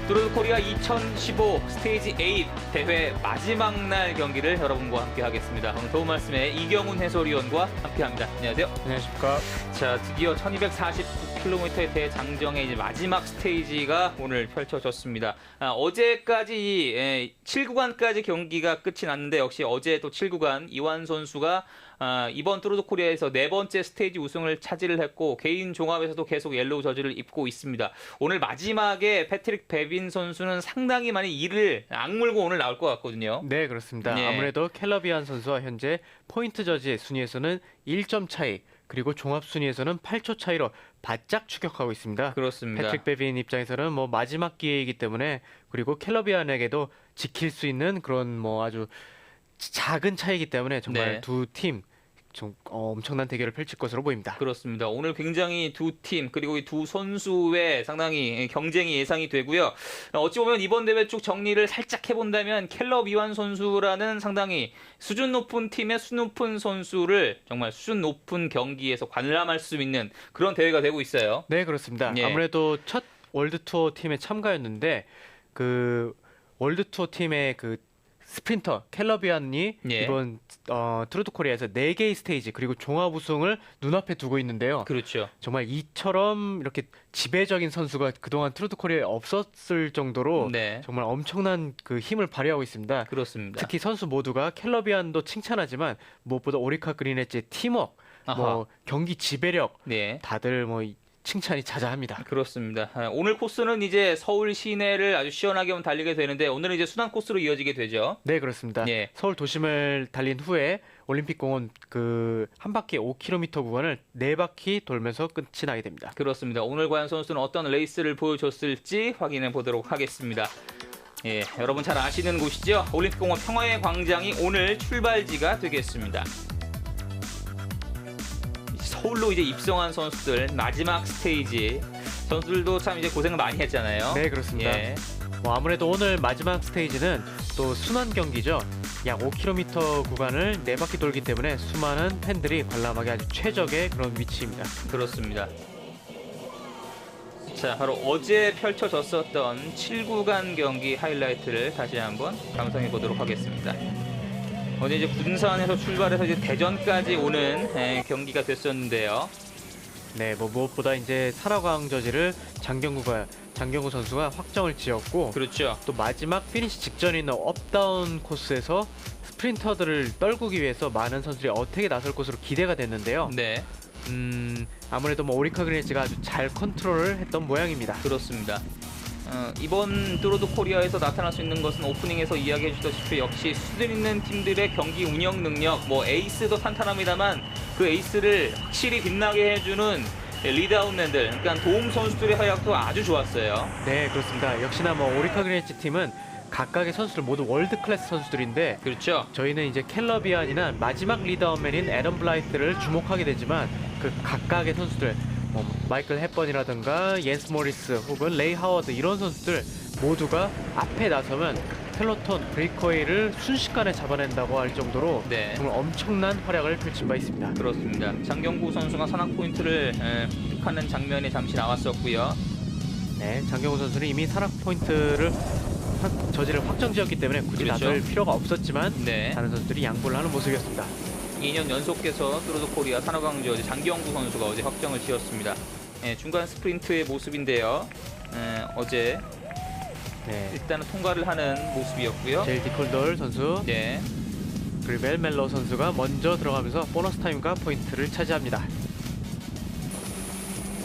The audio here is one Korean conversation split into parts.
뚜르드 코리아 2015 스테이지 8 대회 마지막 날 경기를 여러분과 함께 하겠습니다. 오늘 도움 말씀에 이경훈 해설위원과 함께합니다. 안녕하세요. 안녕하십니까. 자, 드디어 1249km의 대장정의 이제 마지막 스테이지가 오늘 펼쳐졌습니다. 어제까지 7구간까지 경기가 끝이 났는데 역시 어제 또 7구간 이완 선수가 이번 뚜르드 코리아에서 네 번째 스테이지 우승을 차지를 했고 개인 종합에서도 계속 옐로우 저지를 입고 있습니다. 오늘 마지막에 패트릭 베빈 선수는 상당히 많이 이를 악물고 오늘 나올 것 같거든요. 네, 그렇습니다. 네. 아무래도 켈러비안 선수와 현재 포인트 저지 순위에서는 1점 차이, 그리고 종합 순위에서는 8초 차이로 바짝 추격하고 있습니다. 그렇습니다. 패트릭 베빈 입장에서는 뭐 마지막 기회이기 때문에, 그리고 켈러비안에게도 지킬 수 있는 그런 뭐 아주 작은 차이기 때문에 정말 네. 두 팀 엄청난 대결을 펼칠 것으로 보입니다. 그렇습니다. 오늘 굉장히 두 팀 그리고 이 두 선수의 상당히 경쟁이 예상이 되고요. 어찌 보면 이번 대회 쭉 정리를 살짝 해본다면 켈럽 이완 선수라는 상당히 수준 높은 팀의 수준 높은 선수를 정말 수준 높은 경기에서 관람할 수 있는 그런 대회가 되고 있어요. 네, 그렇습니다. 예. 아무래도 첫 월드 투어 팀에 참가였는데 그 월드 투어 팀의 그 스프린터 켈러비안이 예. 이번 뚜르드 코리아에서 4개의 스테이지 그리고 종합 우승을 눈앞에 두고 있는데요. 그렇죠. 정말 이처럼 이렇게 지배적인 선수가 그동안 뚜르드 코리아에 없었을 정도로 네. 정말 엄청난 그 힘을 발휘하고 있습니다. 그렇습니다. 특히 선수 모두가 켈러비안도 칭찬하지만 무엇보다 오리카 그린엣지의 팀워크, 뭐 경기 지배력, 네. 다들 뭐 칭찬이 자자합니다. 그렇습니다. 오늘 코스는 이제 서울 시내를 아주 시원하게 달리게 되는데 오늘은 이제 순환 코스로 이어지게 되죠. 네, 그렇습니다. 예. 서울 도심을 달린 후에 올림픽공원 그 한 바퀴 5km 구간을 4바퀴 돌면서 끝이 나게 됩니다. 그렇습니다. 오늘 과연 선수는 어떤 레이스를 보여줬을지 확인해 보도록 하겠습니다. 예, 여러분 잘 아시는 곳이죠? 올림픽공원 평화의 광장이 오늘 출발지가 되겠습니다. 서울로 이제 입성한 선수들 마지막 스테이지 선수들도 참 이제 고생을 많이 했잖아요. 네, 그렇습니다. 예. 뭐 아무래도 오늘 마지막 스테이지는 또 순환 경기죠. 약 5km 구간을 4바퀴 돌기 때문에 수많은 팬들이 관람하기 아주 최적의 그런 위치입니다. 그렇습니다. 자, 바로 어제 펼쳐졌었던 7구간 경기 하이라이트를 다시 한번 감상해 보도록 하겠습니다. 어제 이제 군산에서 출발해서 이제 대전까지 오는 경기가 됐었는데요. 네, 뭐 무엇보다 이제 산화광 저지를 장경구 선수가 확정을 지었고, 그렇죠. 또 마지막 피니시 직전에 있는 업다운 코스에서 스프린터들을 떨구기 위해서 많은 선수들이 어떻게 나설 것으로 기대가 됐는데요. 네, 아무래도 뭐 오리카 그린엣지가 아주 잘 컨트롤을 했던 모양입니다. 그렇습니다. 이번 뚜르드 코리아에서 나타날 수 있는 것은 오프닝에서 이야기해 주셨다시피 역시 수준 있는 팀들의 경기 운영 능력, 뭐 에이스도 탄탄합니다만 그 에이스를 확실히 빛나게 해주는 리드아웃맨들, 그러니까 도움 선수들의 활약도 아주 좋았어요. 네, 그렇습니다. 역시나 뭐 오리카 그린엣지 팀은 각각의 선수들 모두 월드 클래스 선수들인데, 그렇죠. 저희는 이제 켈러비안이나 마지막 리더맨인 애덤 블라이트를 주목하게 되지만 그 각각의 선수들, 뭐 마이클 헵번이라든가 옌스 모리스 혹은 레이 하워드 이런 선수들 모두가 앞에 나서면 펠로톤 브레이커웨이를 순식간에 잡아낸다고 할 정도로 네. 정말 엄청난 활약을 펼친 바 있습니다. 그렇습니다. 장경구 선수가 산악 포인트를 획득하는 장면이 잠시 나왔었고요. 네, 장경호 선수는 이미 산악 포인트를 저지를 확정지었기 때문에 굳이 그렇죠. 나설 필요가 없었지만 네. 다른 선수들이 양보를 하는 모습이었습니다. 2년 연속해서 뚜르드 코리아 산업광주 장경구 선수가 어제 확정을 지었습니다. 중간 스프린트의 모습인데요. 어제 네, 일단은 통과를 하는 모습이었고요. 제일 디콜돌 선수, 네, 그리벨 멜로 선수가 먼저 들어가면서 보너스 타임과 포인트를 차지합니다.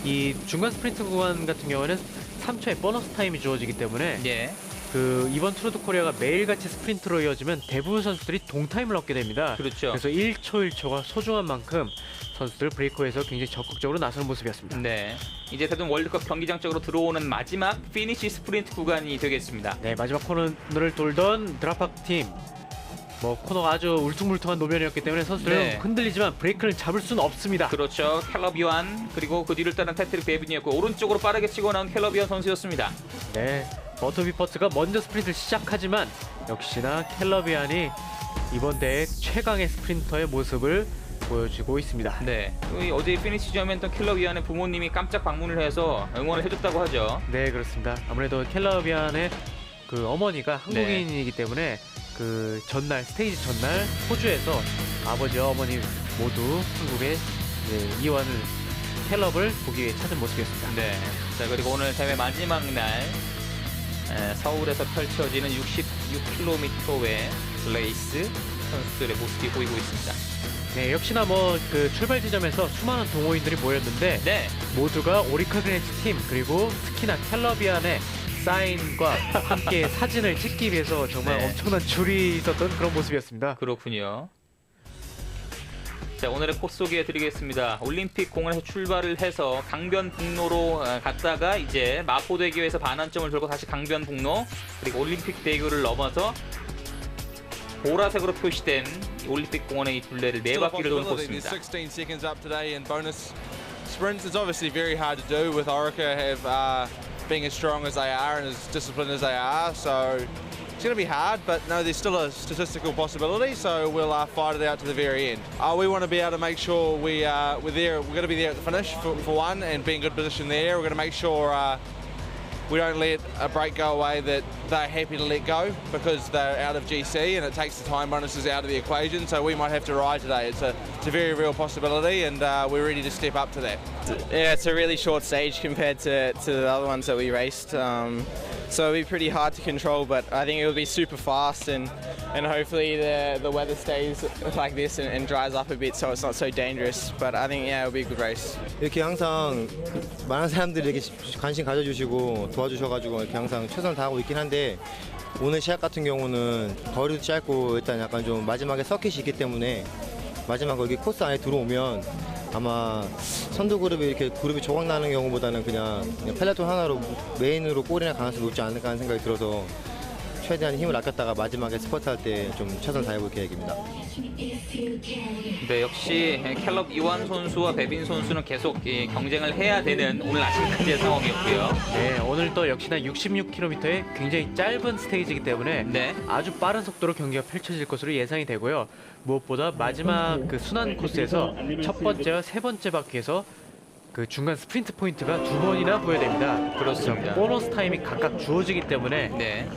이 중간 스프린트 구간 같은 경우에는 3초의 보너스 타임이 주어지기 때문에 네, 그 이번 뚜르드 코리아가 매일같이 스프린트로 이어지면 대부분 선수들이 동타임을 얻게 됩니다. 그렇죠. 그래서 1초 1초가 소중한 만큼 선수들 브레이크에서 굉장히 적극적으로 나서는 모습이었습니다. 네. 이제 대전 월드컵 경기장 쪽으로 들어오는 마지막 피니시 스프린트 구간이 되겠습니다. 네, 마지막 코너를 돌던 드랍박 팀, 뭐 코너가 아주 울퉁불퉁한 노면이었기 때문에 선수들은 네. 흔들리지만 브레이크를 잡을 수는 없습니다. 그렇죠. 켈럽 이완 그리고 그 뒤를 따른 패트릭 베빈이었고 오른쪽으로 빠르게 치고 나온 켈럽 이완 선수였습니다. 네, 버터비퍼스가 먼저 스프린트를 시작하지만 역시나 켈러비안이 이번 대회 최강의 스프린터의 모습을 보여지고 있습니다. 네. 이 어제 피니시점에 했던 켈러비안의 부모님이 깜짝 방문을 해서 응원을 해줬다고 하죠. 네, 그렇습니다. 아무래도 켈러비안의 그 어머니가 네. 한국인이기 때문에 그 전날 스테이지 전날 호주에서 아버지와 어머니 모두 한국의 이완을 켈럽을 보기 위해 찾은 모습이었습니다. 네. 자, 그리고 오늘 대회 마지막 날 서울에서 펼쳐지는 66km의 레이스 선수들의 모습이 보이고 있습니다. 네, 역시나 뭐 그 출발 지점에서 수많은 동호인들이 모였는데 네. 모두가 오리카 그랜츠 팀 그리고 특히나 켈러비안의 사인과 함께 사진을 찍기 위해서 정말 네. 엄청난 줄이 있었던 그런 모습이었습니다. 그렇군요. 자, 오늘의 코스 소개해드리겠습니다. 올림픽 공원에서 출발을 해서 강변북로로 갔다가 이제 마포대교에서 반환점을 돌고 다시 강변북로, 그리고 올림픽대교를 넘어서 보라색으로 표시된 올림픽 공원의 이 둘레를 네 바퀴를 도는 코스입니다. 16 seconds up today in bonus sprints. It's obviously very hard to do with Orica have being as strong as they are and as disciplined as they are. So it's going to be hard, but no, there's still a statistical possibility. So we'll fight it out to the very end. We want to be able to make sure we're there. We're going to be there at the finish for one and be in good position there. We're going to make sure. We don't let a break go away that they're happy to let go because they're out of GC and it takes the time bonuses out of the equation. So we might have to ride today. It's a very real possibility and we're ready to step up to that. Yeah, it's a really short stage compared to the other ones that we raced. So it'll be pretty hard to control, but I think it'll be super fast and hopefully the weather stays like this and dries up a bit so it's not so dangerous. But I think, yeah, it'll be a good race. 이렇게 항상 많은 사람들이 이렇게 관심 가져주시고 도와주셔가지고 이렇게 항상 최선을 다하고 있긴 한데 오늘 시합 같은 경우는 거리도 짧고 일단 약간 좀 마지막에 서킷이 있기 때문에 마지막 여기 코스 안에 들어오면 아마 선두 그룹이 이렇게 그룹이 조각 나는 경우보다는 그냥 펠레톤 하나로 메인으로 골이나 가능성이 높지 않을까 하는 생각이 들어서 최대한 힘을 아꼈다가 마지막에 스퍼트 할 때 좀 최선 다해볼 계획입니다. 네, 역시 캘럽 이완 선수와 베빈 선수는 계속 경쟁을 해야 되는 오늘 아침까지의 상황이었고요. 네, 오늘 또 역시나 66km의 굉장히 짧은 스테이지이기 때문에 네. 아주 빠른 속도로 경기가 펼쳐질 것으로 예상이 되고요. 무엇보다 마지막 그 순환 코스에서 첫 번째와 세 번째 바퀴에서 그 중간 스프린트 포인트가 두 번이나 부여됩니다. 그렇습니다. 보너스 타임이 각각 주어지기 때문에 네.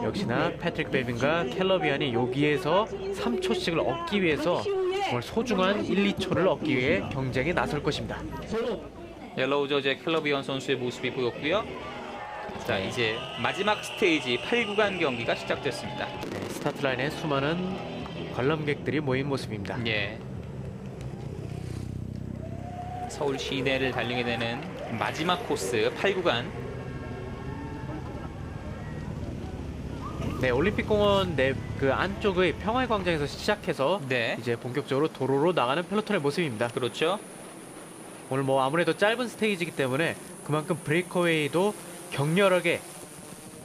역시나 패트릭 베빈과 켈러비안이 여기에서 3초씩을 얻기 위해서 정말 소중한 1, 2초를 얻기 위해 경쟁에 나설 것입니다. 옐로우 저지의 캘럽 이완 선수의 모습이 보였고요. 자, 이제 마지막 스테이지 8구간 경기가 시작됐습니다. 네, 스타트 라인에 수많은 관람객들이 모인 모습입니다. 예. 서울 시내를 달리게 되는 마지막 코스 8구간. 네, 올림픽공원 내 그 안쪽의 평화광장에서 시작해서 네. 이제 본격적으로 도로로 나가는 펠로톤의 모습입니다. 그렇죠. 오늘 뭐 아무래도 짧은 스테이지이기 때문에 그만큼 브레이커웨이도 격렬하게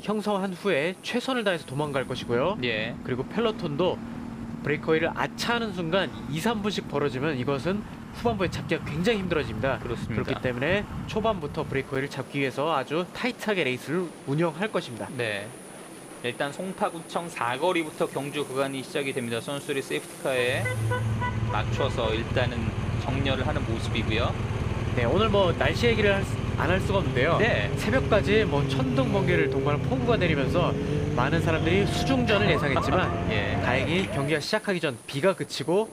형성한 후에 최선을 다해서 도망갈 것이고요. 예. 그리고 펠로톤도 브레이커웨이를 아차하는 순간 2, 3분씩 벌어지면 이것은 후반부에 잡기가 굉장히 힘들어집니다. 그렇습니다. 그렇기 때문에 초반부터 브레이커웨이를 잡기 위해서 아주 타이트하게 레이스를 운영할 것입니다. 네. 일단 송파구청 사거리부터 경주 구간이 시작이 됩니다. 선수들이 세이프티카에 맞춰서 일단은 정렬을 하는 모습이고요. 네, 오늘 뭐 날씨 얘기를 안 할 수가 없는데요. 네. 새벽까지 뭐 천둥 번개를 동반한 폭우가 내리면서 많은 사람들이 수중전을 예상했지만 예. 다행히 경기가 시작하기 전 비가 그치고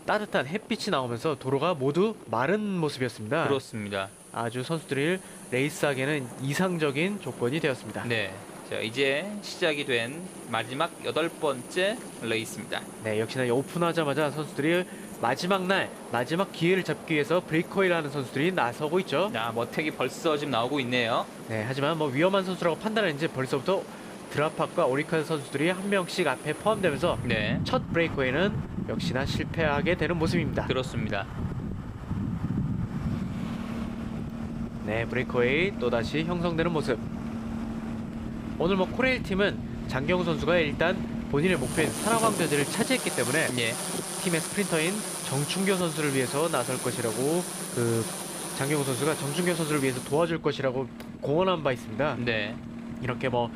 따뜻한 햇빛이 나오면서 도로가 모두 마른 모습이었습니다. 그렇습니다. 아주 선수들이 레이스하기에는 이상적인 조건이 되었습니다. 네. 자, 이제 시작이 된 마지막 8번째 레이스입니다. 네, 역시나 오픈하자마자 선수들이 마지막 날 마지막 기회를 잡기 위해서 브레이커웨이를 하는 선수들이 나서고 있죠. 자, 머택이 벌써 지금 나오고 있네요. 네, 하지만 뭐 위험한 선수라고 판단했는지 벌써부터 드라팍과 오리카 선수들이 한 명씩 앞에 포함되면서 네. 첫 브레이커웨이는 역시나 실패하게 되는 모습입니다. 그렇습니다. 네, 브레이커웨이 또다시 형성되는 모습. 오늘 뭐 코레일 팀은 장경우 선수가 일단 본인의 목표인 산하광자재를 차지했기 때문에 예. 팀의 스프린터인 정충교 선수를 위해서 나설 것이라고 그 장경우 선수가 정충교 선수를 위해서 도와줄 것이라고 공언한 바 있습니다. 네. 이렇게 뭐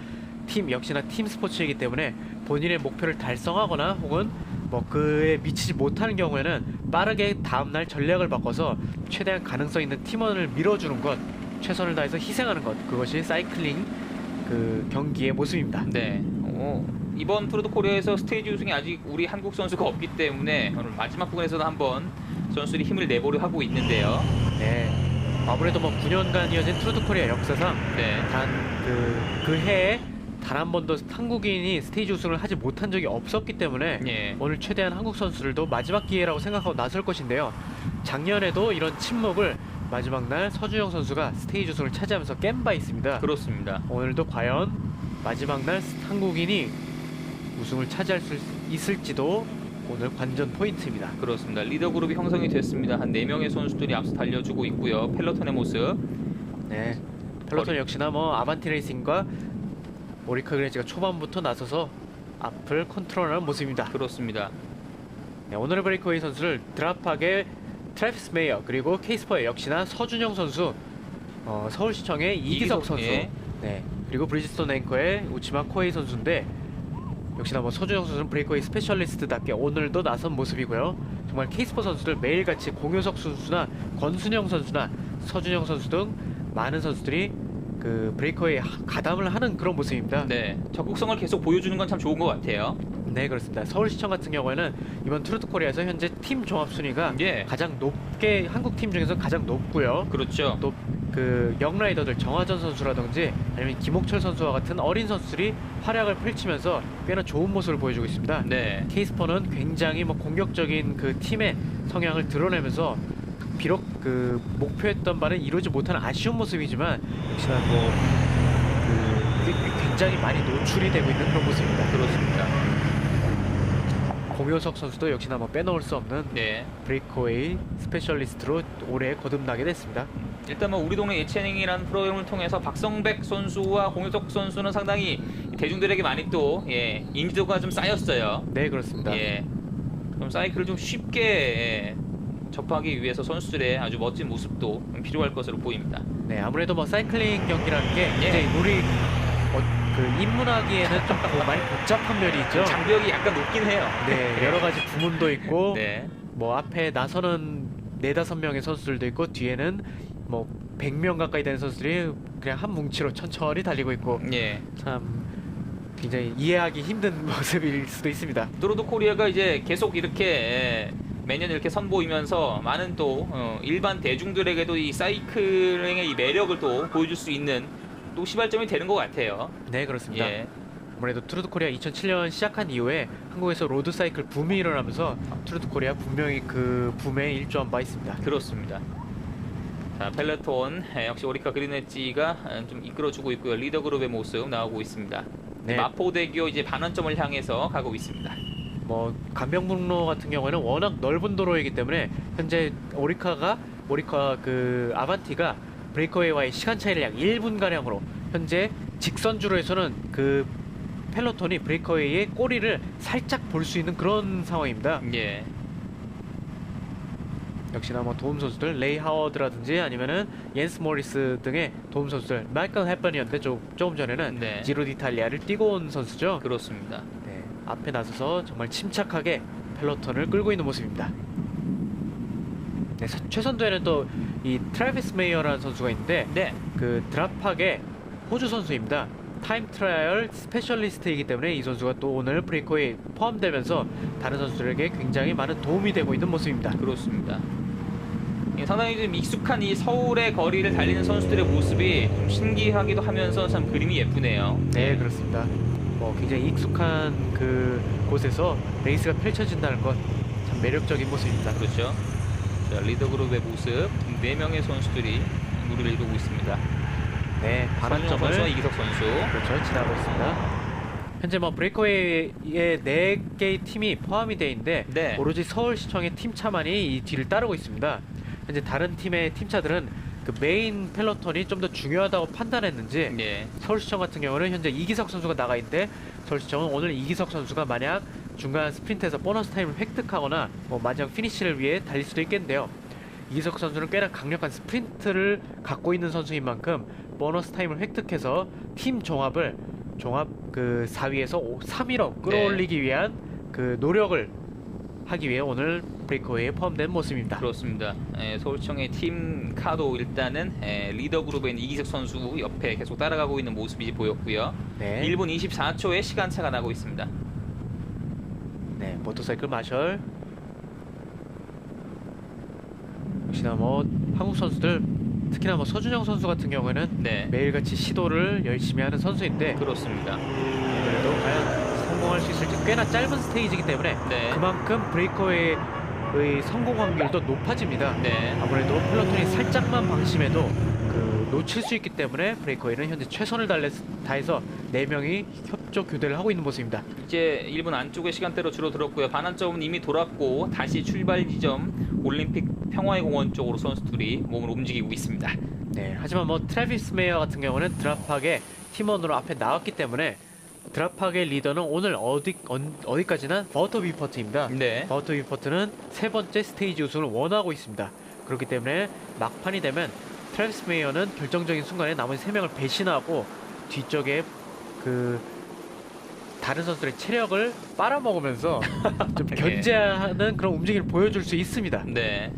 팀 역시나 팀 스포츠이기 때문에 본인의 목표를 달성하거나 혹은 뭐 그에 미치지 못하는 경우에는 빠르게 다음날 전략을 바꿔서 최대한 가능성 있는 팀원을 밀어주는 것, 최선을 다해서 희생하는 것, 그것이 사이클링 그 경기의 모습입니다. 네. 이번 투르드 코리아에서 스테이지 우승이 아직 우리 한국 선수가 없기 때문에 오늘 마지막 부분에서도 한번 선수들이 힘을 내보려 하고 있는데요. 네. 아무래도 뭐 9년간 이어진 트루드 코리아 역사상 네. 단 그 해에 단 한 번도 한국인이 스테이지 우승을 하지 못한 적이 없었기 때문에 예. 오늘 최대한 한국 선수들도 마지막 기회라고 생각하고 나설 것인데요. 작년에도 이런 침묵을 마지막 날 서준영 선수가 스테이지 우승을 차지하면서 깬 바 있습니다. 그렇습니다. 오늘도 과연 마지막 날 한국인이 우승을 차지할 수 있을지도 오늘 관전 포인트입니다. 그렇습니다. 리더 그룹이 형성이 됐습니다. 한 4명의 선수들이 앞서 달려주고 있고요. 펠로톤의 모습. 네, 펠로톤 역시나 뭐 아반티 레이싱과 오리카 그레이지가 초반부터 나서서 앞을 컨트롤하는 모습입니다. 그렇습니다. 네, 오늘의 브레이크웨이 선수를 드랍하게 트래비스 메이어 그리고 케이스퍼의 역시나 서준영 선수, 서울시청의 이기석 선수, 예. 네, 그리고 브리지스톤 앵커의 우치마 코에이 선수인데 역시나 뭐 서준영 선수는 브레이크웨이 스페셜리스트답게 오늘도 나선 모습이고요. 정말 케이스퍼 선수들 매일같이 공효석 선수나 권순영 선수나 서준영 선수 등 많은 선수들이 그 브레이커에 가담을 하는 그런 모습입니다. 네. 적극성을 계속 보여주는 건 참 좋은 것 같아요. 네, 그렇습니다. 서울시청 같은 경우에는 이번 트루드 코리아에서 현재 팀 종합 순위가 예. 가장 높게 한국 팀 중에서 가장 높고요. 그렇죠. 또 그 영라이더들 정하전 선수라든지 아니면 김옥철 선수와 같은 어린 선수들이 활약을 펼치면서 꽤나 좋은 모습을 보여주고 있습니다. 네. 케이스퍼는 굉장히 뭐 공격적인 그 팀의 성향을 드러내면서 비록 그 목표했던 바는 이루지 못하는 아쉬운 모습이지만 역시나 뭐 굉장히 많이 노출이 되고 있는 그런 모습입니다. 그렇습니다. 공효석 선수도 역시나 뭐 빼놓을 수 없는 네. 브레이크웨이 스페셜리스트로 올해 거듭나게 됐습니다. 일단 뭐 우리 동네 예체능이라는 프로그램을 통해서 박성백 선수와 공효석 선수는 상당히 대중들에게 많이 또 인지도가 좀 쌓였어요. 네, 그렇습니다. 예. 그럼 사이클을 좀 쉽게 접하기 위해서 선수들의 아주 멋진 모습도 필요할 것으로 보입니다. 네, 아무래도 뭐 사이클링 경기라는 게 예. 이제 우리 그 입문하기에는 좀 많이 복잡한 면이 있죠. 장벽이 약간 높긴 해요. 네, 여러 가지 부문도 있고 네. 뭐 앞에 나서는 4-5명의 선수들도 있고 뒤에는 뭐 100명 가까이 되는 선수들이 그냥 한 뭉치로 천천히 달리고 있고 예. 참 굉장히 이해하기 힘든 모습일 수도 있습니다. 트루드 코리아가 이제 계속 이렇게 매년 이렇게 선보이면서 많은 또 일반 대중들에게도 이 사이클링의 이 매력을 또 보여줄 수 있는 또 시발점이 되는 것 같아요. 네, 그렇습니다. 예. 아무래도 트루드 코리아 2007년 시작한 이후에 한국에서 로드 사이클 붐이 일어나면서 트루드 코리아 분명히 그 붐에 일조한 바 있습니다. 그렇습니다. 자, 펠레톤 역시 오리카 그린 엣지가 좀 이끌어주고 있고요. 리더 그룹의 모습 나오고 있습니다. 네. 마포대교 이제 반환점을 향해서 가고 있습니다. 뭐 간병북로 같은 경우에는 워낙 넓은 도로이기 때문에 현재 오리카 그 아반티가 브레이커웨이와의 시간 차이를 약 1분 가량으로 현재 직선주로에서는 그 펠로톤이 브레이커웨이의 꼬리를 살짝 볼 수 있는 그런 상황입니다. 예. 역시나 뭐 도움 선수들 레이 하워드라든지 아니면은 옌스 모리스 등의 도움 선수들 마이클 헵번이었는데 조금 전에는 네. 지로 디탈리아를 뛰고 온 선수죠. 그렇습니다. 네, 앞에 나서서 정말 침착하게 펠로톤을 끌고 있는 모습입니다. 네, 최선두에는 또 이 트래비스 메이어라는 선수가 있는데 네. 그 드랍하게 호주 선수입니다. 타임 트라이얼 스페셜리스트이기 때문에 이 선수가 또 오늘 브레이커에 포함되면서 다른 선수들에게 굉장히 많은 도움이 되고 있는 모습입니다. 그렇습니다. 상당히 좀 익숙한 이 서울의 거리를 달리는 선수들의 모습이 좀 신기하기도 하면서 참 그림이 예쁘네요. 네, 그렇습니다. 뭐 굉장히 익숙한 그 곳에서 레이스가 펼쳐진다는 것 참 매력적인 모습입니다. 그렇죠. 자, 리더 그룹의 모습 4명의 선수들이 무리를 이루고 있습니다. 네, 선수와 반환점을 이기석 선수. 그렇죠, 지나고 있습니다. 현재 뭐 브레이커웨이에 4개의 팀이 포함이 되어 있는데 네. 오로지 서울시청의 팀차만이 이 뒤를 따르고 있습니다. 현재 다른 팀의 팀차들은 그 메인 펠로톤이 좀 더 중요하다고 판단했는지 예. 서울시청 같은 경우는 현재 이기석 선수가 나가 있는데 서울시청은 오늘 이기석 선수가 만약 중간 스프린트에서 보너스 타임을 획득하거나 뭐 마지막 피니시를 위해 달릴 수도 있겠는데요. 이기석 선수는 꽤나 강력한 스프린트를 갖고 있는 선수인 만큼 보너스 타임을 획득해서 팀 종합 그 4위에서 3위로 끌어올리기 위한 그 노력을 하기 위해 오늘 브레이크웨이에 포함된 모습입니다. 그렇습니다. 서울시청의 팀 카도 일단은 리더 그룹에 있는 이기석 선수 옆에 계속 따라가고 있는 모습이 보였고요. 네. 1분 24초의 시간차가 나고 있습니다. 네, 모터사이클 마셜. 역시나 뭐 한국 선수들 특히나 뭐 서준영 선수 같은 경우에는 네, 매일같이 시도를 열심히 하는 선수인데 그렇습니다. 그래도 과연 성공할 수 있을지 꽤나 짧은 스테이지이기 때문에 네, 그만큼 브레이커웨이의 성공 확률도 높아집니다. 네, 아무래도 펠로톤이 살짝만 방심해도 놓칠 수 있기 때문에 브레이커웨이는 현재 최선을 다해서 4명이 협조 교대를 하고 있는 모습입니다. 이제 1분 안쪽의 시간대로 줄어들었고요. 반환점은 이미 돌았고 다시 출발 지점 올림픽 평화의 공원 쪽으로 선수들이 몸을 움직이고 있습니다. 네, 하지만 뭐 트래비스 메이어 같은 경우는 드랍팍의 팀원으로 앞에 나왔기 때문에 드랍팍의 리더는 오늘 어디까지나 버터 위퍼트입니다. 네, 버터 위퍼트는 3번째 스테이지 우승을 원하고 있습니다. 그렇기 때문에 막판이 되면 트래비스 메이어는 결정적인 순간에 나머지 3명을 배신하고 뒤쪽에 그 다른 선수들의 체력을 빨아먹으면서 좀 네. 견제하는 그런 움직임을 보여줄 수 있습니다. 네.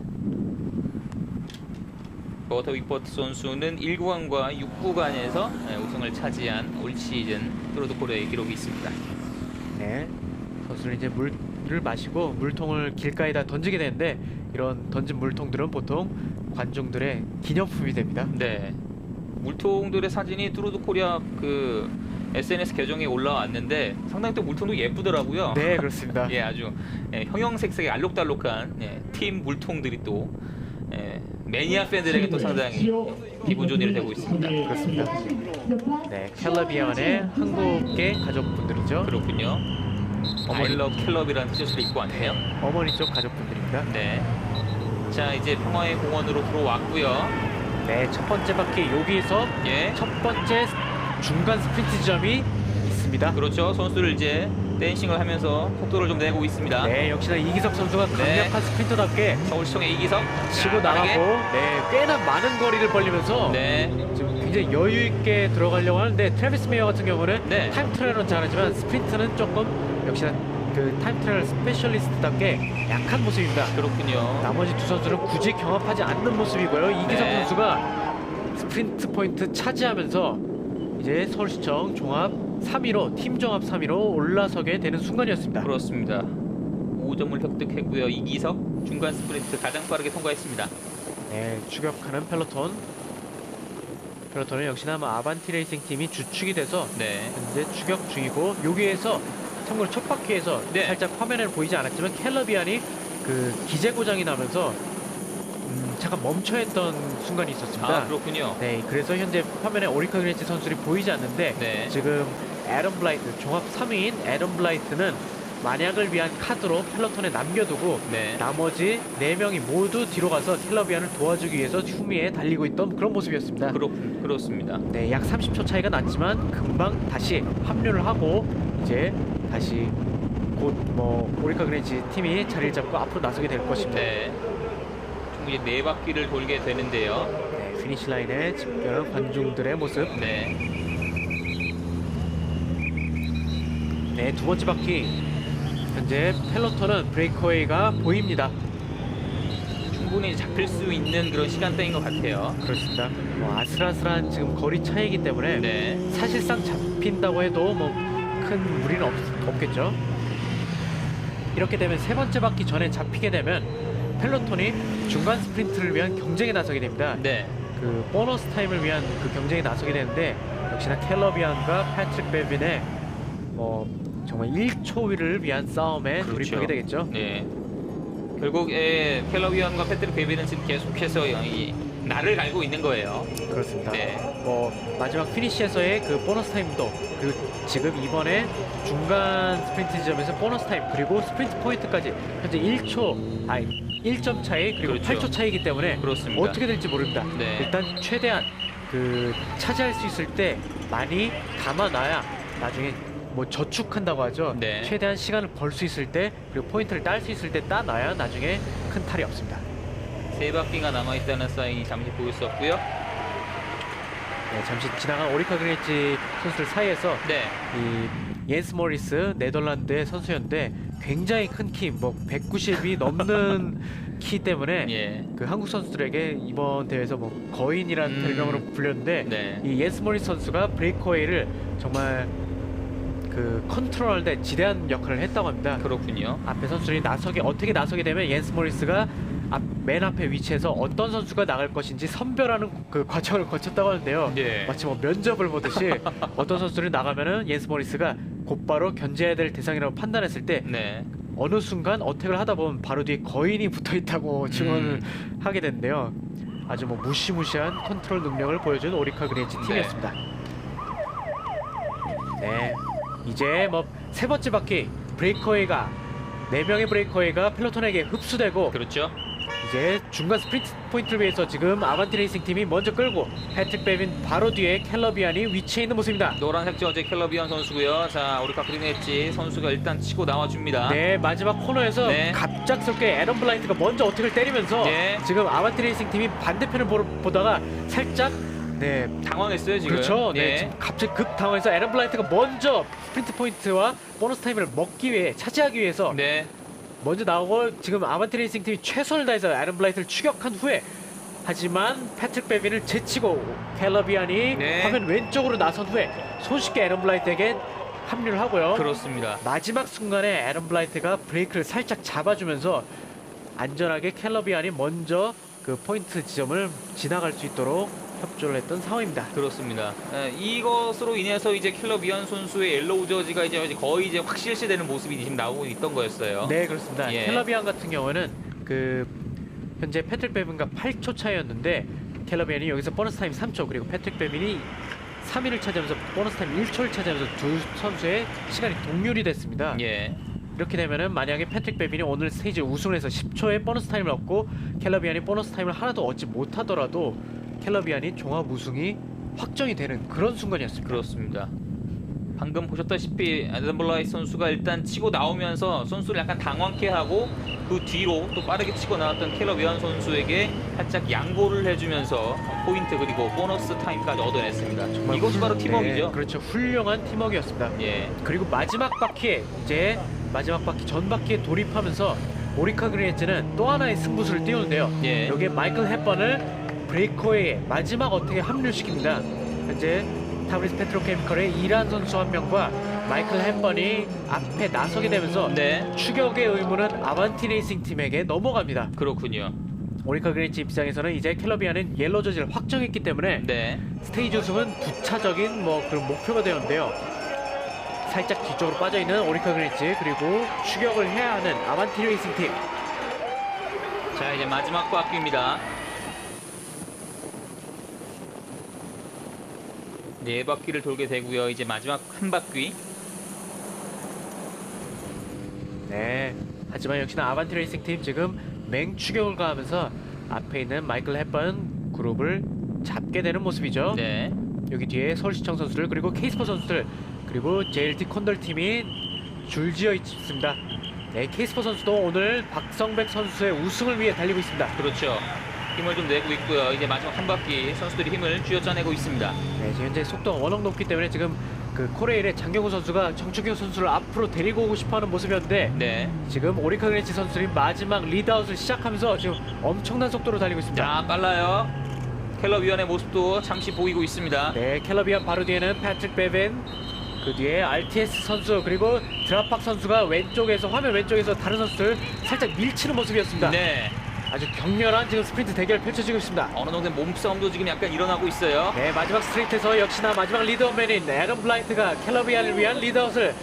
버터 위퍼트 선수는 1구간과 6구간에서 우승을 차지한 올 시즌 트로드 코리아의 기록이 있습니다. 네, 선수는 이제 물을 마시고 물통을 길가에다 던지게 되는데 이런 던진 물통들은 보통 관중들의 기념품이 됩니다. 네. 물통들의 사진이 트로드 코리아 그 SNS 계정에 올라왔는데 상당히 또 물통도 예쁘더라고요. 네, 그렇습니다. 예, 아주 형형색색의 알록달록한 팀 물통들이 또 매니아 팬들에게 또 상당히 기분 좋은 일이 되고 있습니다. 그렇습니다. 네, 캘러비안의 한국계 가족분들이죠. 그렇군요. 어머니러 캘럽이라는 티셔츠를 입고 왔네요. 어머니 쪽 가족분들입니다. 네. 자, 이제 평화의 공원으로 들어왔고요. 네, 첫 번째 바퀴 여기서 예. 첫 번째 중간 스프린트 지점이 있습니다. 그렇죠. 선수들 이제 댄싱을 하면서 속도를 좀 내고 있습니다. 네, 역시나 이기석 선수가 강력한 스프린터답게 서울시청의 이기석 치고 자, 빠르게. 나가고 네, 꽤나 많은 거리를 벌리면서 네. 지금 굉장히 여유 있게 들어가려고 하는데 트래비스 메이어 같은 경우는 네. 타임 트라이얼은 잘하지만 스프린트는 조금 역시나 그 타임 트라이얼 스페셜리스트답게 약한 모습입니다. 그렇군요. 나머지 두 선수는 굳이 경합하지 않는 모습이고요. 이기석 네. 선수가 스프린트 포인트 차지하면서 이제 서울시청 종합 3위로 팀 종합 3위로 올라서게 되는 순간이었습니다. 그렇습니다. 5점을 획득했고요. 이기석 중간 스프린트 가장 빠르게 통과했습니다. 네, 추격하는 펠로톤. 펠로톤은 역시나 아반티 레이싱 팀이 주축이 돼서 네. 현재 추격 중이고 여기에서 참고로 첫 바퀴에서 네. 살짝 화면에 보이지 않았지만 캘러비안이 그 기재 고장이 나면서 잠깐 멈춰있던 순간이 있었습니다. 아, 그렇군요. 네, 그래서 현재 화면에 오리카 그레이치 선수들이 보이지 않는데 네. 지금 애덤 블라이트 종합 3위인 애덤 블라이트는 만약을 위한 카드로 펠로톤에 남겨두고 네. 나머지 4명이 모두 뒤로 가서 캘러비안을 도와주기 위해서 흉위에 달리고 있던 그런 모습이었습니다. 그렇습니다. 네, 약 30초 차이가 났지만 금방 다시 합류를 하고 이제 다시 곧 뭐 오리카 그레이치 팀이 자리를 잡고 앞으로 나서게 될 것입니다. 네. 총 이제 4바퀴를 돌게 되는데요. 네, 피니시 라인에 집결한 관중들의 모습. 네. 네, 두 번째 바퀴. 현재 펠로톤은 브레이크웨이가 보입니다. 충분히 잡힐 수 있는 그런 시간대인 것 같아요. 그렇습니다. 뭐 아슬아슬한 지금 거리 차이기 때문에 네. 사실상 잡힌다고 해도 뭐 큰 무리는 없겠죠. 이렇게 되면 세 번째 바퀴 전에 잡히게 되면 펠로톤이 중간 스프린트를 위한 경쟁에 나서게 됩니다. 네. 그 보너스 타임을 위한 그 경쟁에 나서게 되는데 역시나 캘러비안과 패트릭 베빈의 뭐 정말 1초 위를 위한 싸움에 그렇죠. 돌입하게 되겠죠. 네. 결국 캘러비안과 패트릭 베비는 지금 계속해서 이 날을 갈고 있는 거예요. 그렇습니다. 네. 뭐 마지막 피니시에서의 그 보너스 타임도 그리고 지금 이번에 중간 스프린트 지점에서 보너스 타임 그리고 스프린트 포인트까지 현재 1점 차이 그리고 그렇죠. 8초 차이기 때문에 그렇습니다. 어떻게 될지 모릅니다. 네. 일단 최대한 그 차지할 수 있을 때 많이 담아놔야 나중에 뭐 저축한다고 하죠. 네. 최대한 시간을 벌 수 있을 때 그리고 포인트를 딸 수 있을 때 따놔야 나중에 큰 탈이 없습니다. 3바퀴가 남아있다는 사인이 잠시 보였었고요. 네, 잠시 지나간 오리카 그레이치 선수들 사이에서 네. 이 옌스 모리스 네덜란드의 선수였는데 굉장히 큰 키, 뭐 190이 넘는 키 때문에 예. 그 한국 선수들에게 이번 대회에서 뭐 거인이라는 별명으로 불렸는데 네. 이 옌스 모리스 선수가 브레이크웨이를 정말 그 컨트롤할 때 지대한 역할을 했다고 합니다. 그렇군요. 앞에 선수들이 어떻게 나서게 되면 옌스 모리스가 맨 앞에 위치해서 어떤 선수가 나갈 것인지 선별하는 그 과정을 거쳤다고 하는데요. 예. 마치 뭐 면접을 보듯이 어떤 선수들이 나가면은 옌스 모리스가 곧바로 견제해야 될 대상이라고 판단했을 때 네. 어느 순간 어택을 하다 보면 바로 뒤에 거인이 붙어 있다고 증언을 하게 됐는데요. 아주 뭐 무시무시한 컨트롤 능력을 보여준 오리카 그린치 팀이었습니다. 네, 이제 뭐 세 번째 바퀴 브레이커웨이가 4명의 브레이커웨이가 펠로톤에게 흡수되고 그렇죠. 이제 중간 스프린트 포인트를 위해서 지금 아반티 레이싱 팀이 먼저 끌고 패트릭 베빈 바로 뒤에 캘러비안이 위치해 있는 모습입니다. 노란색 저지 캘러비안 선수고요. 자, 오리카 그린엣지 선수가 일단 치고 나와줍니다. 네, 마지막 코너에서 네. 갑작스럽게 애덤 블라이트가 먼저 어택을 때리면서 네. 지금 아반티 레이싱 팀이 반대편을 보다가 살짝 네, 당황했어요 지금. 그렇죠. 네, 예. 지금 갑자기 급 당황해서 애덤 블라이트가 먼저 스프린트 포인트와 보너스 타임을 먹기 위해 차지하기 위해서 네. 먼저 나오고 지금 아반티 레이싱 팀이 최선을 다해서 애덤 블라이트를 추격한 후에 하지만 패트릭 베빈을 제치고 캘러비안이 네. 화면 왼쪽으로 나선 후에 손쉽게 애덤 블라이트에게 합류를 하고요. 그렇습니다. 마지막 순간에 애덤 블라이트가 브레이크를 살짝 잡아주면서 안전하게 캘러비안이 먼저 그 포인트 지점을 지나갈 수 있도록 협조를 했던 상황입니다. 그렇습니다. 이것으로 인해서 이제 캘러비안 선수의 옐로우 저지가 이제 거의 이제 확실시되는 모습이 지금 나오고 있던 거였어요. 네, 그렇습니다. 예. 캘러비안 같은 경우는 그 현재 패트릭 베빈과 8초 차이였는데 캘러비안이 여기서 보너스 타임 3초 그리고 패트릭 베빈이 3위를 차지하면서 보너스 타임 1초를 차지하면서 두 선수의 시간이 동률이 됐습니다. 예. 이렇게 되면은 만약에 패트릭 베빈이 오늘 스테이지 우승을 해서 10초의 보너스 타임을 얻고 캘러비안이 보너스 타임을 하나도 얻지 못하더라도 캘러비안이 종합 우승이 확정이 되는 그런 순간이었습니다. 그렇습니다. 방금 보셨다시피 애덤 블라이트 선수가 일단 치고 나오면서 선수를 약간 당황케 하고 그 뒤로 또 빠르게 치고 나왔던 캘러비안 선수에게 살짝 양보를 해주면서 포인트 그리고 보너스 타임까지 얻어냈습니다. 정말 이것이 바로 팀워크죠. 네, 그렇죠. 훌륭한 팀워크였습니다. 예. 그리고 마지막 바퀴에 이제 마지막 바퀴 전 바퀴에 돌입하면서 오리카 그린엣지는 또 하나의 승부수를 띄우는데요. 예. 여기에 마이클 헵번을 브레이커에 마지막 어택에 합류시킵니다. 현재 타브리스 페트로케미컬의 이란 선수 한 명과 마이클 헵번이 앞에 나서게 되면서 네. 추격의 의무는 아반티 레이싱 팀에게 넘어갑니다. 그렇군요. 오리카 그린엣지 입장에서는 이제 캘러비안은 옐로 저지를 확정했기 때문에 네. 스테이지 우승은 부차적인 뭐 그런 목표가 되었는데요. 살짝 뒤쪽으로 빠져있는 오리카 그린엣지 그리고 추격을 해야 하는 아반티 레이싱 팀. 자, 이제 마지막 바퀴입니다. 네 바퀴를 돌게 되고요. 이제 마지막 한 바퀴. 네. 하지만 역시나 아반티 레이싱 팀 지금 맹추격을 가하면서 앞에 있는 마이클 헵번 그룹을 잡게 되는 모습이죠. 네. 여기 뒤에 서울시청 선수들 그리고 케이스퍼 선수들 그리고 JLT 콘돌 팀이 줄지어 있습니다. 네, 케이스퍼 선수도 오늘 박성백 선수의 우승을 위해 달리고 있습니다. 그렇죠. 힘을 좀 내고 있고요. 이제 마지막 한 바퀴 선수들이 힘을 쥐어짜내고 있습니다. 네, 지금 현재 속도가 워낙 높기 때문에 지금 그 코레일의 장경호 선수가 정충규 선수를 앞으로 데리고 오고 싶어하는 모습이었는데 네. 지금 오리카 그린엣지 선수들이 마지막 리드아웃을 시작하면서 지금 엄청난 속도로 달리고 있습니다. 자, 빨라요. 캘러비안의 모습도 잠시 보이고 있습니다. 네, 캘러비안 바로 뒤에는 패트릭 베빈 그 뒤에 RTS 선수 그리고 드랍박 선수가 왼쪽에서 화면 왼쪽에서 다른 선수들 살짝 밀치는 모습이었습니다. 네. 아주 격렬한 지금 스프린트 대결 펼쳐지고 있습니다. 어느 정도 몸싸움도 지금 약간 일어나고 있어요. 네, 마지막 스트레이트에서 역시나 마지막 리더맨인 애덤 블라이트가 캘러비안을 위한 리드아웃을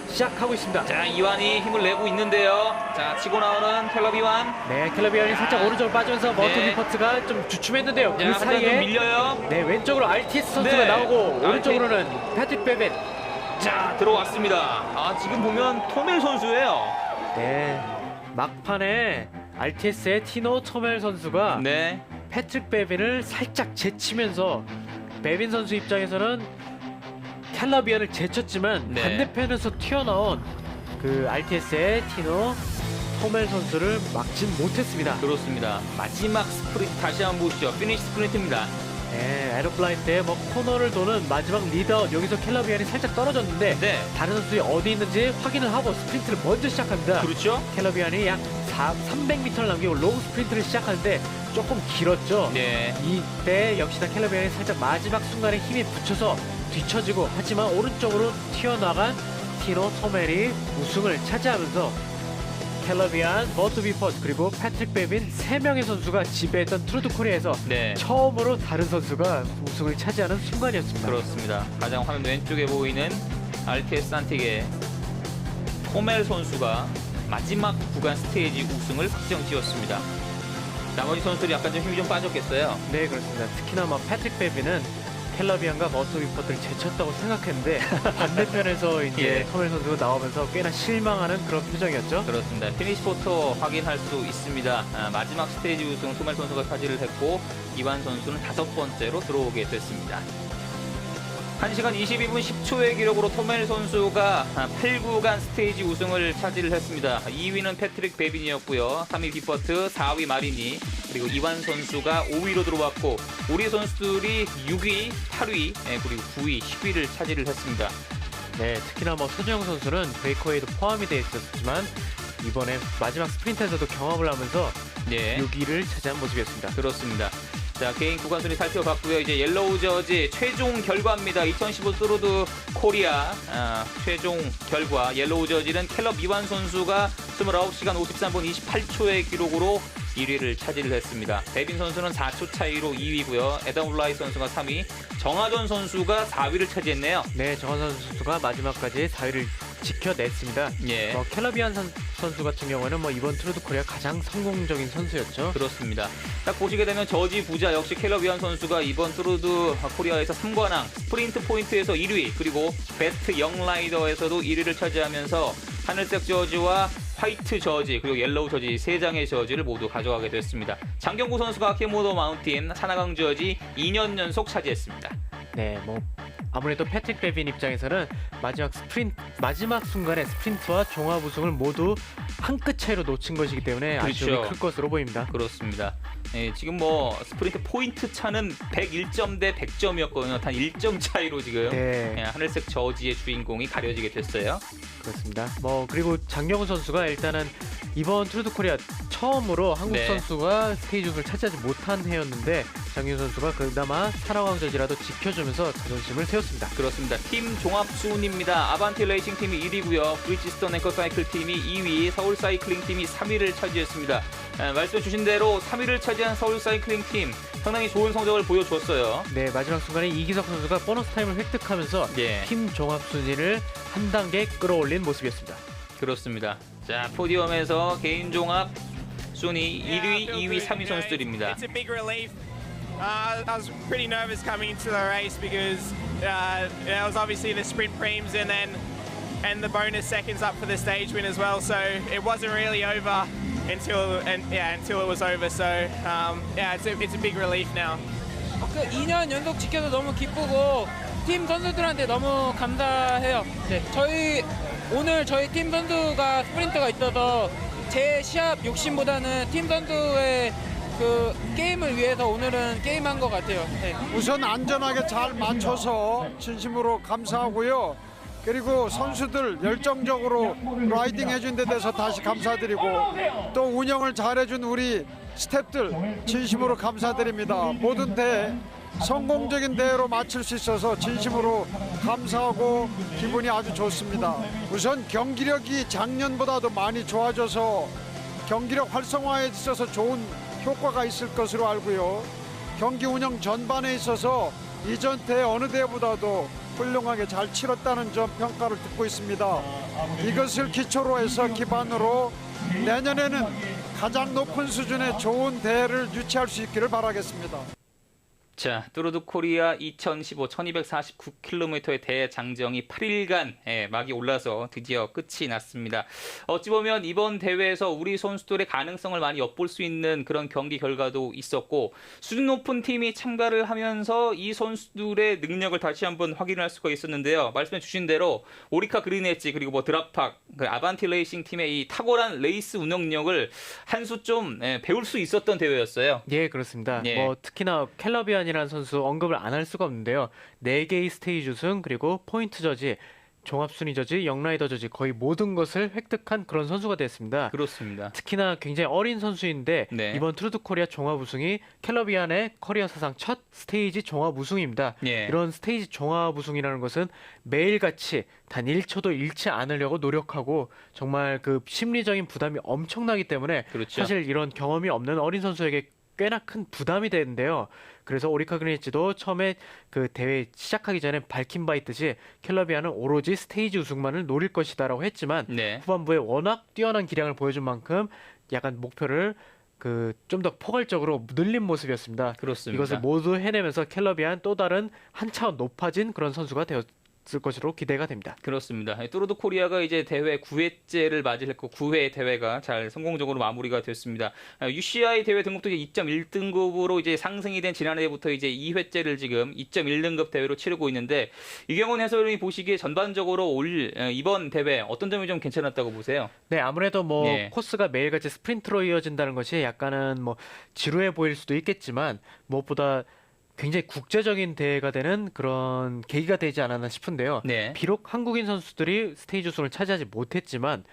시작하고 있습니다. 자, 이완이 힘을 내고 있는데요. 자, 치고 나오는 캘러비안. 네, 캘러비안이 살짝 오른쪽으로 빠지면서 머터 네. 리퍼트가 좀 주춤했는데요. 자, 그 살짝 좀 사이에 밀려요. 네, 왼쪽으로 RTS 선수가 네. 나오고 오른쪽으로는 패트릭 베빈. 자, 들어왔습니다. 아, 지금 보면 토멜 선수예요. 네, 막판에 RTS의 티노 토멜 선수가 네. 패트릭 베빈을 살짝 제치면서 베빈 선수 입장에서는 캘러비안을 제쳤지만 네. 반대편에서 튀어나온 그 RTS의 티노 토멜 선수를 막진 못했습니다. 그렇습니다. 마지막 스프린트 다시 한번 보시죠. 피니시 스프린트입니다. 에러블라이트의 뭐 코너를 도는 마지막 리더 여기서 캘러비안이 살짝 떨어졌는데 네. 다른 선수들이 어디 있는지 확인을 하고 스프린트를 먼저 시작합니다. 그렇죠? 캘러비안이 약 300m를 남기고 롱 스프린트를 시작하는데 조금 길었죠. 네. 이때 역시나 캘러비안이 살짝 마지막 순간에 힘이 붙여서 뒤처지고 하지만 오른쪽으로 튀어나간 티노 토멜이 우승을 차지하면서 캘러비안, 버트 비퍼스 그리고 패트릭 베빈 3명의 선수가 지배했던 트루드 코리아에서 네. 처음으로 다른 선수가 우승을 차지하는 순간이었습니다. 그렇습니다. 가장 화면 왼쪽에 보이는 알케스 안틱의 토멜 선수가 마지막 구간 스테이지 우승을 확정 지었습니다. 나머지 선수들이 약간 좀 힘이 좀 빠졌겠어요. 네, 그렇습니다. 특히나 패트릭 베빈은 캘러비안과 버트 비퍼스를 제쳤다고 생각했는데 반대편에서 이제 예. 토멜 선수가 나오면서 꽤나 실망하는 그런 표정이었죠. 그렇습니다. 피니시 포터 확인할 수 있습니다. 마지막 스테이지 우승 토멜 선수가 차지를 했고 이완 선수는 5번째로 들어오게 됐습니다. 1시간 22분 10초의 기록으로 토멜 선수가 8구간 스테이지 우승을 차지를 했습니다. 2위는 패트릭 베빈이었고요. 3위 비퍼트, 4위 마리니, 그리고 이완 선수가 5위로 들어왔고 우리 선수들이 6위, 8위, 그리고 9위, 10위를 차지를 했습니다. 네, 특히나 소정영 선수는 브레이커웨이도 포함이 되어 있었지만 이번에 마지막 스프린트에서도 경험을 하면서 네. 6위를 차지한 모습이었습니다. 그렇습니다. 자, 개인 구간 순위 살펴봤고요. 이제 옐로우 저지 최종 결과입니다. 2015 스로드 코리아 최종 결과 옐로우 저지는 캘럽 이완 선수가 29시간 53분 28초의 기록으로 1위를 차지를 했습니다. 베빈 선수는 4초 차이로 2위고요. 에덤 블라이 선수가 3위, 정하전 선수가 4위를 차지했네요. 네, 정하선 선수가 마지막까지 4위를 지켜냈습니다. 예. 캘러비안 선수 같은 경우에는 이번 트루드 코리아 가장 성공적인 선수였죠. 그렇습니다. 딱 보시게 되면 저지 부자 역시 캘럽 이완 선수가 이번 트루드 코리아에서 3관왕, 스프린트 포인트에서 1위, 그리고 베스트 영라이더에서도 1위를 차지하면서 하늘색 저지와 화이트 저지 그리고 옐로우 저지 3장의 저지를 모두 가져가게 됐습니다. 장경구 선수가 케모도 마운틴 산하강 저지 2년 연속 차지했습니다. 네, 아무래도 패트릭 베빈 입장에서는 마지막 순간에 스프린트와 종합 우승을 모두 한 끗 차이로 놓친 것이기 때문에 아쉬움이 그렇죠. 클 것으로 보입니다. 그렇습니다. 예, 지금 스프린트 포인트 차는 101점 대 100점이었거든요. 단 1점 차이로 지금 네. 예, 하늘색 저지의 주인공이 가려지게 됐어요. 그렇습니다. 그리고 장경훈 선수가 일단은 이번 트루드 코리아 처음으로 한국 네. 선수가 스테이지 우승을 차지하지 못한 해였는데 장경훈 선수가 그나마 산하강 저지라도 지켜주면서 자존심을 세웠습니다. 그렇습니다. 팀 종합 순입니다. 아반티 레이싱 팀이 1위고요. 브리지스톤 앵커 사이클 팀이 2위, 서울 사이클링 팀이 3위를 차지했습니다. 말씀 주신 대로 3위를 차지한 서울 사이클링 팀 상당히 좋은 성적을 보여줬어요. 네, 마지막 순간에 이기석 선수가 보너스 타임을 획득하면서 예. 팀 종합 순위를 한 단계 끌어올린 모습이었습니다. 그렇습니다. 자, 포디엄에서 개인 종합 순위 1위, 2위, 3위 선수들입니다. It's a big relief. I was pretty nervous coming into the race because it was obviously the sprint prems and the bonus seconds up for the stage win as well. So it wasn't really over until it was over. So it's a big relief now. 2년 연속 지켜서 너무 기쁘고 팀 선수들한테 너무 감사해요. 네, 오늘 저희 팀 선수가 스프린터가 있어서 제 시합 욕심보다는 팀 선수의 그 게임을 위해서 오늘은 게임한 것 같아요. 네. 우선 안전하게 잘 맞춰서 진심으로 감사하고요. 그리고 선수들 열정적으로 라이딩 해준 데 대해서 다시 감사드리고 또 운영을 잘해준 우리 스태프들 진심으로 감사드립니다. 모든 대회 성공적인 대회로 마칠 수 있어서 진심으로 감사하고 기분이 아주 좋습니다. 우선 경기력이 작년보다도 많이 좋아져서 경기력 활성화에 있어서 좋은 효과가 있을 것으로 알고요. 경기 운영 전반에 있어서 이전 대회 어느 대회보다도 훌륭하게 잘 치렀다는 점 평가를 듣고 있습니다. 이것을 기초로 해서 기반으로 내년에는 가장 높은 수준의 좋은 대회를 유치할 수 있기를 바라겠습니다. 자, 트루드 코리아 2015 1249km의 대장정이 8일간 막이 올라서 드디어 끝이 났습니다. 어찌 보면 이번 대회에서 우리 선수들의 가능성을 많이 엿볼 수 있는 그런 경기 결과도 있었고 수준 높은 팀이 참가를 하면서 이 선수들의 능력을 다시 한번 확인할 수가 있었는데요. 말씀해 주신 대로 오리카 그린 엣지 그리고 드랍팍, 아반티 레이싱 팀의 이 탁월한 레이스 운영력을 한 수 좀 배울 수 있었던 대회였어요. 예, 그렇습니다. 예. 특히나 캘러비안 켈러비안이라는 선수 언급을 안 할 수가 없는데요. 4개의 스테이지 우승 그리고 포인트 저지, 종합순위 저지, 영라이더 저지 거의 모든 것을 획득한 그런 선수가 됐습니다. 그렇습니다. 특히나 굉장히 어린 선수인데 네. 이번 투르드 코리아 종합 우승이 켈러비안의 커리어 사상 첫 스테이지 종합 우승입니다. 예. 이런 스테이지 종합 우승이라는 것은 매일같이 단 1초도 잃지 않으려고 노력하고 정말 그 심리적인 부담이 엄청나기 때문에 그렇죠. 사실 이런 경험이 없는 어린 선수에게 꽤나 큰 부담이 되는데요. 그래서 오리카 그리니치도 처음에 그 대회 시작하기 전에 밝힌 바 있듯이 켈러비안은 오로지 스테이지 우승만을 노릴 것이다라고 했지만 네. 후반부에 워낙 뛰어난 기량을 보여준 만큼 약간 목표를 그 좀 더 포괄적으로 늘린 모습이었습니다. 그렇습니다. 이것을 모두 해내면서 켈러비안 또 다른 한 차원 높아진 그런 선수가 되었을 것으로 기대가 됩니다. 그렇습니다. 투르드 코리아가 이제 대회 9회째를 맞이했고 9회 대회가 잘 성공적으로 마무리가 됐습니다. UCI 대회 등급도 이제 2.1등급으로 이제 상승이 된 지난해부터 이제 2회째를 지금 2.1등급 대회로 치르고 있는데 이경훈 해설위원이 보시기에 전반적으로 이번 대회 어떤 점이 좀 괜찮았다고 보세요? 네, 아무래도 뭐 예. 코스가 매일같이 스프린트로 이어진다는 것이 약간은 뭐 지루해 보일 수도 있겠지만 무엇보다 굉장히 국제적인 대회가 되는 그런 계기가 되지 않았나 싶은데요. 네. 비록 한국인 선수들이 스테이지 우승을 차지하지 못했지만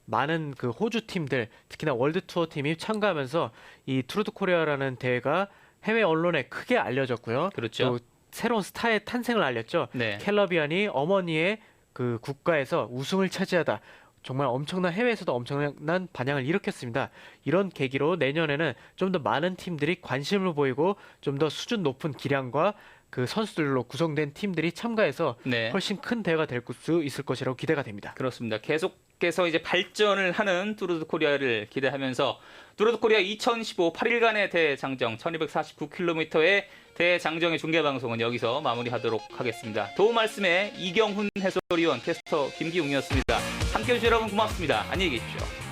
많은 그 호주 팀들, 특히나 월드 투어 팀이 참가하면서 이 투르드 코리아라는 대회가 해외 언론에 크게 알려졌고요. 그렇죠. 또 새로운 스타의 탄생을 알렸죠. 네. 켈러비안이 어머니의 그 국가에서 우승을 차지하다. 정말 엄청난 해외에서도 엄청난 반향을 일으켰습니다. 이런 계기로 내년에는 좀 더 많은 팀들이 관심을 보이고 좀 더 수준 높은 기량과 그 선수들로 구성된 팀들이 참가해서 네. 훨씬 큰 대회가 될 수 있을 것이라고 기대가 됩니다. 그렇습니다. 계속해서 이제 발전을 하는 투르드 코리아를 기대하면서 투르드 코리아 2015 8일간의 대장정 1249km의 대장정의 중계 방송은 여기서 마무리하도록 하겠습니다. 도움 말씀에 이경훈 해설위원, 캐스터 김기웅이었습니다. 함께해 주신 여러분 고맙습니다. 안녕히 계십시오.